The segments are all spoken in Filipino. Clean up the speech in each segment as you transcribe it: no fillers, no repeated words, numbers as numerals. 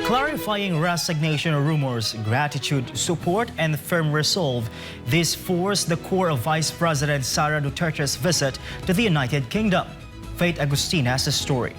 Clarifying resignation rumors, gratitude, support, and firm resolve. This forced the core of Vice President Sara Duterte's visit to the United Kingdom. Faith Agustin has the story.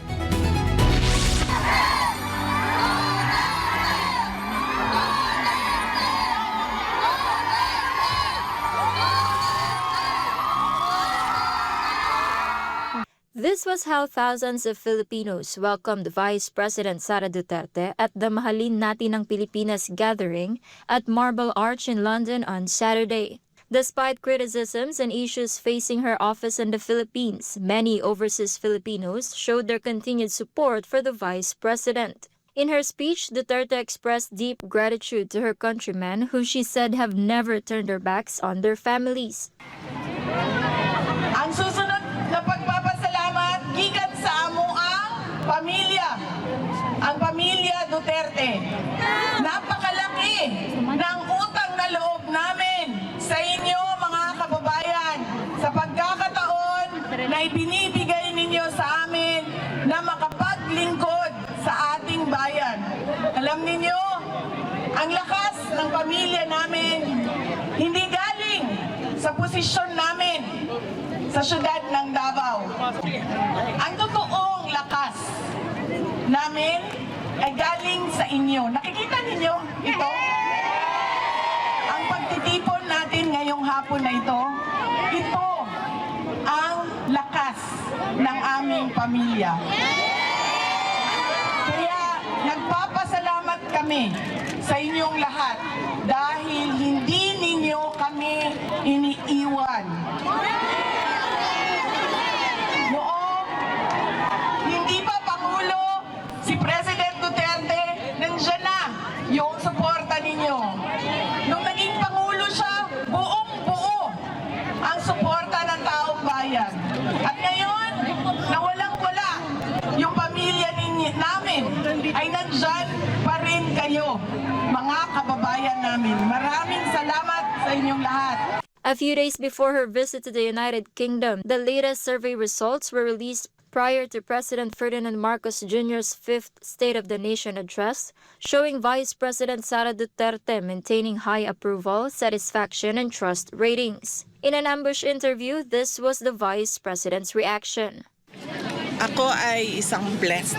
This was how thousands of Filipinos welcomed Vice President Sara Duterte at the Mahalin Natin ng Pilipinas gathering at Marble Arch in London on Saturday. Despite criticisms and issues facing her office in the Philippines, many overseas Filipinos showed their continued support for the Vice President. In her speech, Duterte expressed deep gratitude to her countrymen who she said have never turned their backs on their families. Ang susunod na pagpapasalamat gikan sa amo ang pamilya, ang pamilya Duterte. Napakalaki ng utang na loob namin sa inyo mga kababayan sa pagkakataon na ibinibigay ninyo sa amin na makapaglingkod sa ating bayan. Alam ninyo, ang lakas ng pamilya namin hindi galing sa posisyon namin sa syudad ng Davao. Ang totoong lakas namin ay galing sa inyo. Nakikita ninyo ito? Ang pagtitipon natin ngayong hapon na ito, ito ang lakas ng aming pamilya. Kaya nagpapasalamat kami sa inyong lahat dahil hindi ninyo kami iniiwan. Noong hindi pa Pangulo si President Duterte, nandiyan na yung suporta ninyo. Nung naging Pangulo siya, buong-buo ang suporta ng taong bayan. At ngayon, na walang-wala yung pamilya namin, ay nandyan pa rin kayo, mga kababayan namin. Maraming salamat sa inyong lahat. A few days before her visit to the United Kingdom, the latest survey results were released prior to President Ferdinand Marcos Jr.'s fifth State of the Nation address, showing Vice President Sara Duterte maintaining high approval, satisfaction, and trust ratings. In an ambush interview, this was the Vice President's reaction. Ako ay isang blessed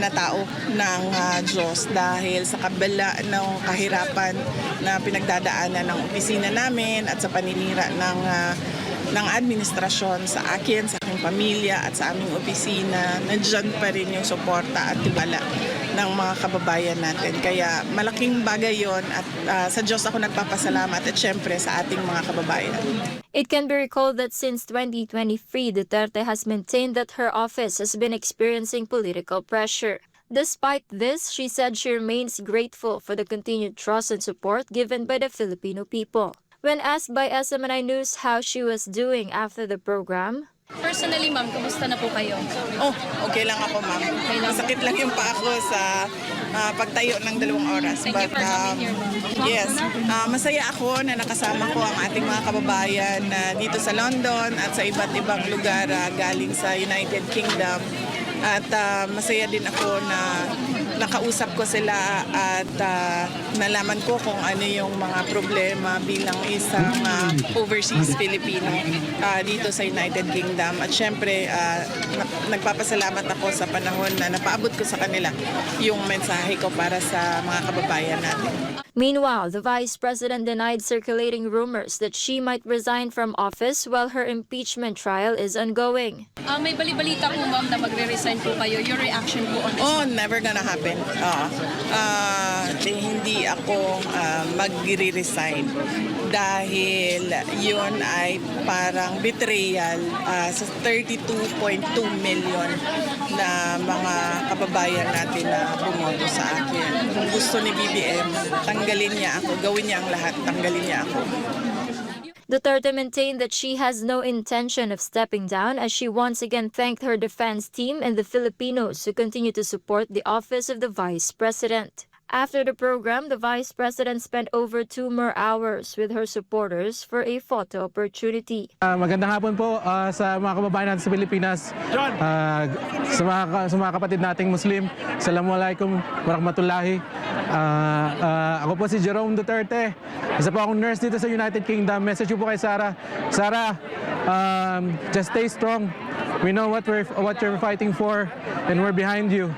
na tao ng Diyos dahil sa kabila ng kahirapan na pinagdadaanan ng opisina namin at sa paninira ng administrasyon sa akin, sa aking pamilya at sa aming opisina, nandiyan pa rin yung suporta at tiwala ng mga kababayan natin. Kaya malaking bagay yon at sa Diyos ako nagpapasalamat at syempre sa ating mga kababayan. It can be recalled that since 2023, Duterte has maintained that her office has been experiencing political pressure. Despite this, she said she remains grateful for the continued trust and support given by the Filipino people. When asked by SMNI News how she was doing after the program, personally, ma'am, kumusta na po kayo? Oh, okay lang ako, ma'am. Masakit lang yung paa ko sa pagtayo ng 2 oras. Thank you for coming here, ma'am. Yes, masaya ako na nakasama ko ang ating mga kababayan dito sa London at sa iba't ibang lugar galing sa United Kingdom. At masaya din ako na nakausap ko sila at nalaman ko kung ano yung mga problema bilang isang overseas Filipino dito sa United Kingdom. At syempre, nagpapasalamat ako sa panahon na napaabot ko sa kanila yung mensahe ko para sa mga kababayan natin. Meanwhile, the Vice President denied circulating rumors that she might resign from office while her impeachment trial is ongoing. May bali-balita po, ma'am, na magre-resign po kayo. Your reaction po on this? Oh, never gonna happen. Hindi ako magre-resign dahil yun ay parang betrayal sa 32.2 million na mga kababayan natin na bumoto sa akin. Kung gusto ni BBM, tanggalin niya ako, gawin niya ang lahat, tanggalin niya ako. Duterte maintained that she has no intention of stepping down as she once again thanked her defense team and the Filipinos who continue to support the office of the Vice President. After the program, the Vice President spent over 2 more hours with her supporters for a photo opportunity. Magandang hapon po sa mga kababayan natin sa Pilipinas. Sa mga kapatid nating Muslim. Assalamualaikum warahmatullahi. Ako po si Jerome Duterte. Isa po akong nurse dito sa United Kingdom. Message ko po kay Sarah. Sarah, just stay strong. We know what you're fighting for and we're behind you.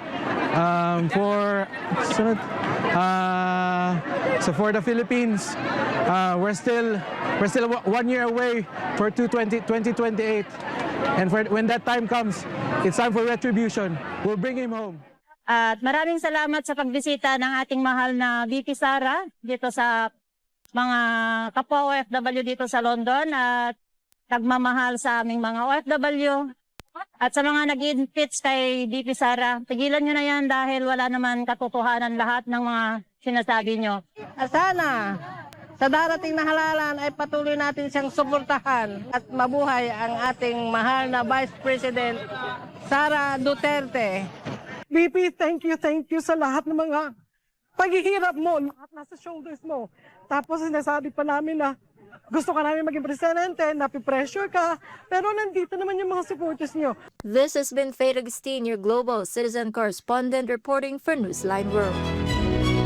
So for the Philippines, we're still 1 year away for 2028, and when that time comes, it's time for retribution. We'll bring him home. At maraming salamat sa pagbisita ng ating mahal na VP Sara dito sa mga kapwa OFW dito sa London at nagmamahal sa aming mga OFW. At sa mga nag-impeach kay VP Sara, tigilan nyo na yan dahil wala naman katotohanan lahat ng mga sinasabi nyo. At sana sa darating na halalan ay patuloy natin siyang suportahan at mabuhay ang ating mahal na Vice President Sara Duterte. VP, thank you sa lahat ng mga paghihirap mo, lahat nasa shoulders mo. Tapos sinasabi pa namin na gusto ka namin maging presidente, napipressure ka, pero nandito naman yung mga supporters nyo. This has been Faith Agustin, your global citizen correspondent reporting for Newsline World.